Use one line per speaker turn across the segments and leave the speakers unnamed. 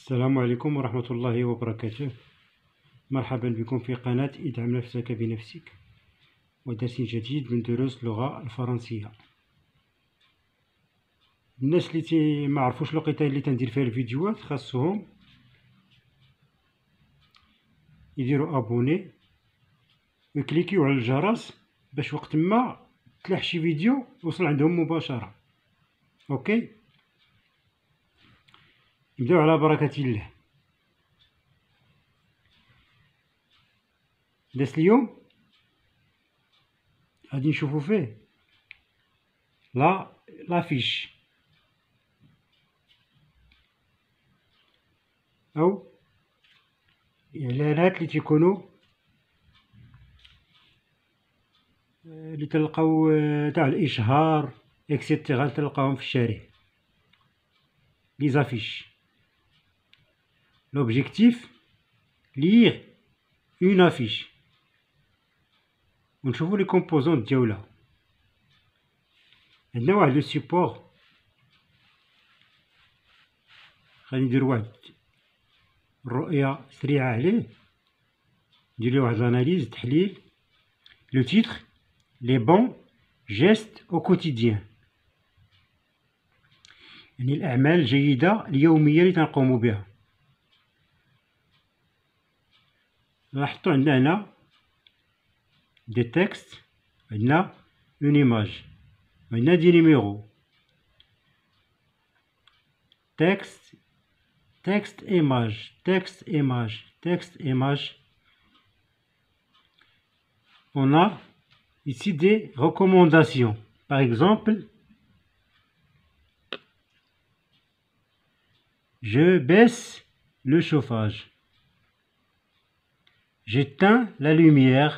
السلام عليكم ورحمة الله وبركاته. مرحبا بكم في قناة ادعم نفسك بنفسك ودرس جديد من دروس اللغة الفرنسية. الناس اللي ما عرفوش الوقيته اللي تندير فيها الفيديوهات خاصهم يديروا ابوني ويكليكيو على الجرس باش وقت ما تلاح شي فيديو يوصل عندهم مباشرة. اوكي، نبداو على بركة الله. درس اليوم غادي نشوفو فيه لافيش او اعلانات اللي تيكونوا اللي تلقاو تاع الاشهار اكسيتيرا تلقاهم في الشارع. لي زافيش لوبجيكتيف لير اون افيش ونشوفو لي كومبوزون ديالها. عندنا واحد لو سيبور غادي ندير واحد الرؤية سريعة عليه، ندير ليه واحد الاناليز تحليل. لو تيتر لي بون جيست او كوتيديان، يعني الأعمال الجيدة اليومية اللي تنقومو بها. نحطو عندنا هنا دي تكست، عندنا اون ايماج، عندنا دي نيميرو. تكست texte image, texte image, texte image. On a ici des recommandations. Par exemple, je baisse le chauffage, j'éteins la lumière,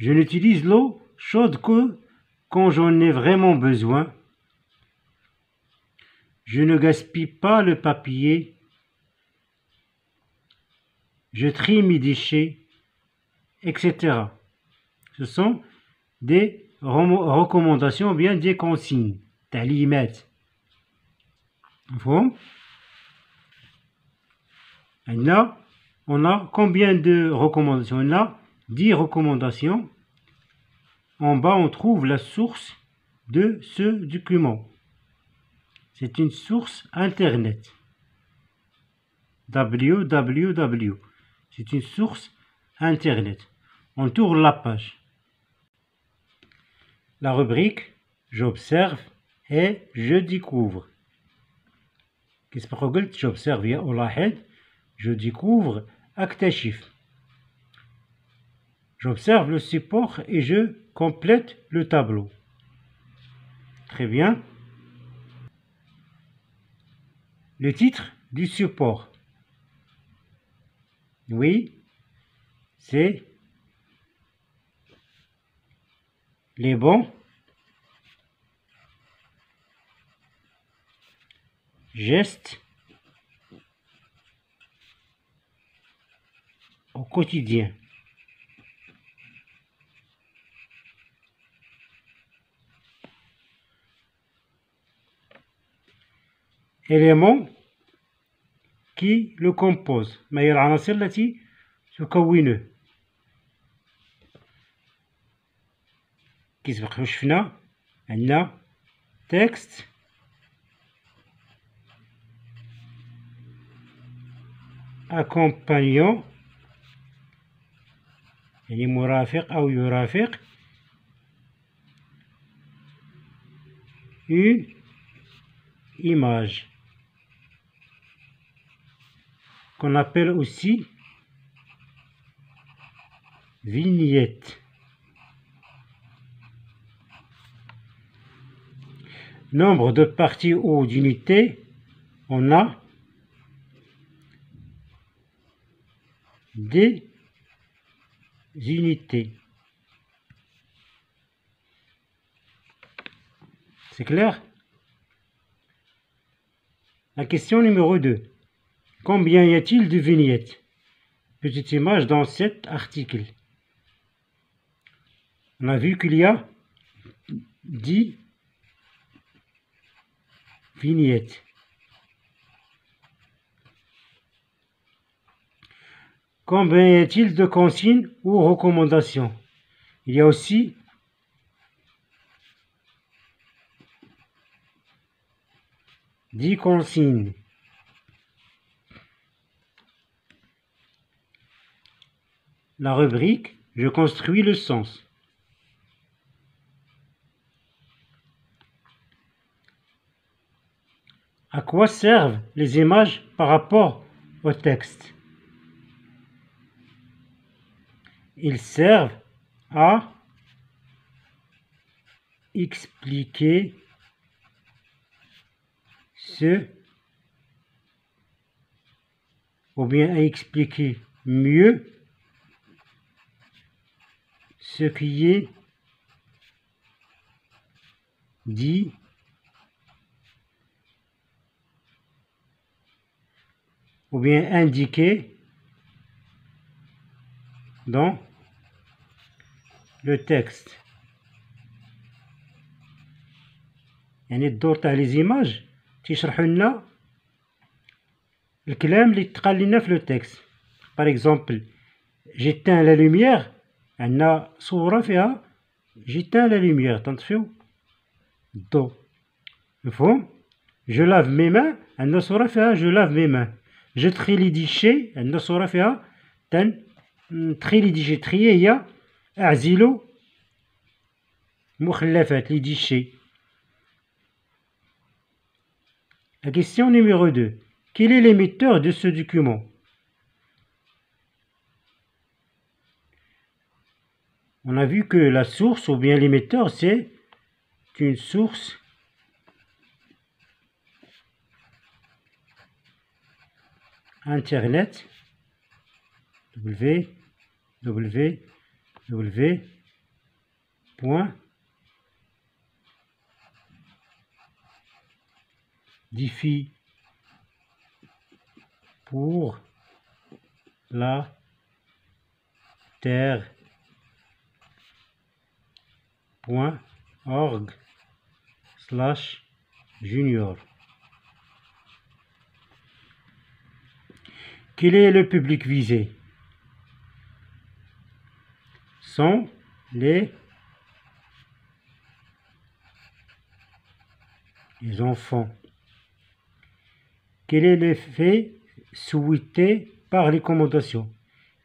je n'utilise l'eau chaude que quand j'en ai vraiment besoin. Je ne gaspille pas le papier. Je trie mes déchets, etc. Ce sont des recommandations ou bien des consignes. تعليمات. مفهوم؟ On a combien de recommandations? On a 10 recommandations. En bas, on trouve la source de ce document. C'est une source internet. www. C'est une source internet. On tourne la page. La rubrique j'observe et je découvre. Qu'est-ce que je dis? J'observe يا ألاحظ. Je découvre أكتشف. J'observe le support et je complète le tableau. Très bien. Le titre du support. Oui, c'est les bons gestes au quotidien. Éléments qui le composent. ما هي العناصر التي تكونه. كي سبق شفنا عندنا تكست، accompagnant يعني مرافق أو يرافق، une image qu'on appelle aussi vignette. Nombre de parties ou d'unités, on a des unités. C'est clair? La question numéro 2. Combien y a-t-il de vignettes? Petite image dans cet article. On a vu qu'il y a 10 Vignette. Combien y a-t-il de consignes ou recommandations? Il y a aussi dix consignes. La rubrique « Je construis le sens ». À quoi servent les images par rapport au texte? Ils servent à expliquer ou bien à expliquer mieux ce qui est dit ou bien indiqué dans le texte. يعني الدور تاع لي زيماج تيشرحوا لنا الكلام اللي تقال لنا في لو تكست. باغ اكزومبل جيتان لا لوميير، عندنا صورة فيها جيتان لا لوميير تنطفيو الضو، مفهوم؟ جو لاف مي مان، عندنا صورة فيها جو لاف مي مان. جو تخي لي ديشي، عندنا صورة فيها تخي لي ديشي. تخيي هي أعزل مخلفات لي ديشي. La question numéro 2. Quel est l'émetteur de ce document? On a vu que la source ou bien l'émetteur, c'est une source Internet www.diffie pour la terre.org/junior. Quel est le public visé? Sont les enfants. Quel est l'effet souhaité par les recommandations؟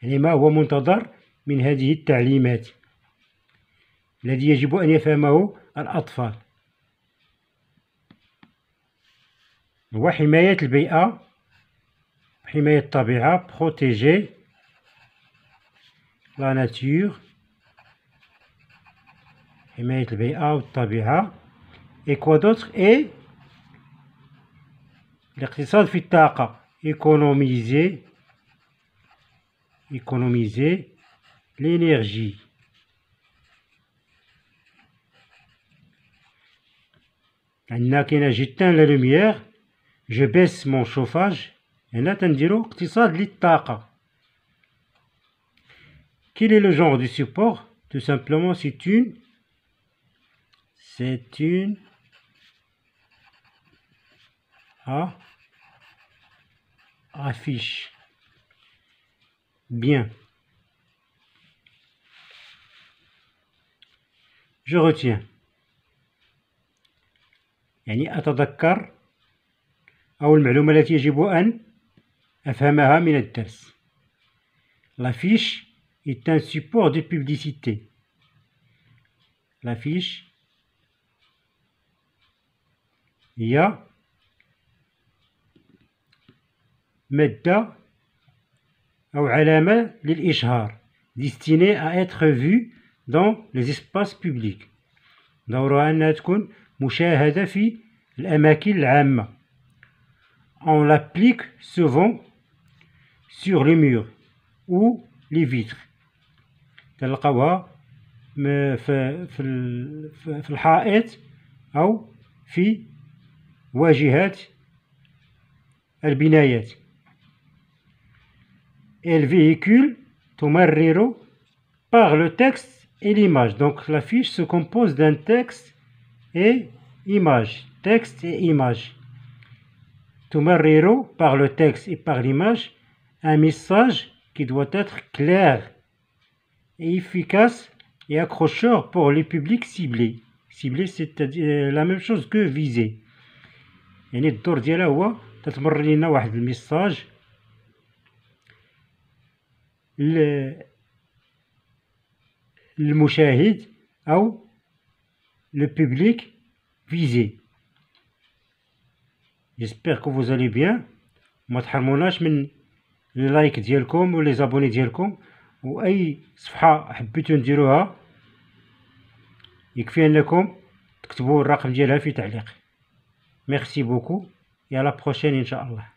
يعني ما هو منتظر من هذه التعليمات الذي يجب أن يفهمه الأطفال؟ هو حماية البيئة، حماية الطبيعة، protéger la nature، حماية البيئة والطبيعة. Et quoi d'autre؟ Et الاقتصاد في الطاقة، économiser l'énergie. عندنا كاينة جيتان لا لوميير، je baisse mon chauffage، هنا تنديرو اقتصاد للطاقة. Quel est le genre du support? Tout simplement c'est une affiche. Bien. Je retiens. يعني أتذكر أو المعلومة التي يجب أن أفهمها من الدرس. L'affiche est un support de publicité. L'affiche هي مادة أو علامة للإشهار destinée à être vue dans les espaces publics. دورها أنها تكون مشاهدة في الأماكن العامة. On l'applique souvent sur les murs ou les vitres. تلقاوها في الحائط أو في واجهات البنايات. Elle véhicule تمرر par le texte et l'image. Donc la fiche se compose d'un texte et image. Texte et image. تمرر par le texte et par l'image un message qui doit être clair et efficace et accrocheur pour le public ciblé. Ciblé, c'est-à-dire la même chose que visé. يعني الدور ديالها هو تتمرر لنا واحد الميساج للمشاهد أو le public visé. J'espère que vous allez bien. ما تحرموناش من اللايك ديالكم ولي زابوني ديالكم، واي صفحه حبيتو نديروها يكفي انكم تكتبوا الرقم ديالها في تعليق. ميرسي بوكو et à la prochaine ان شاء الله.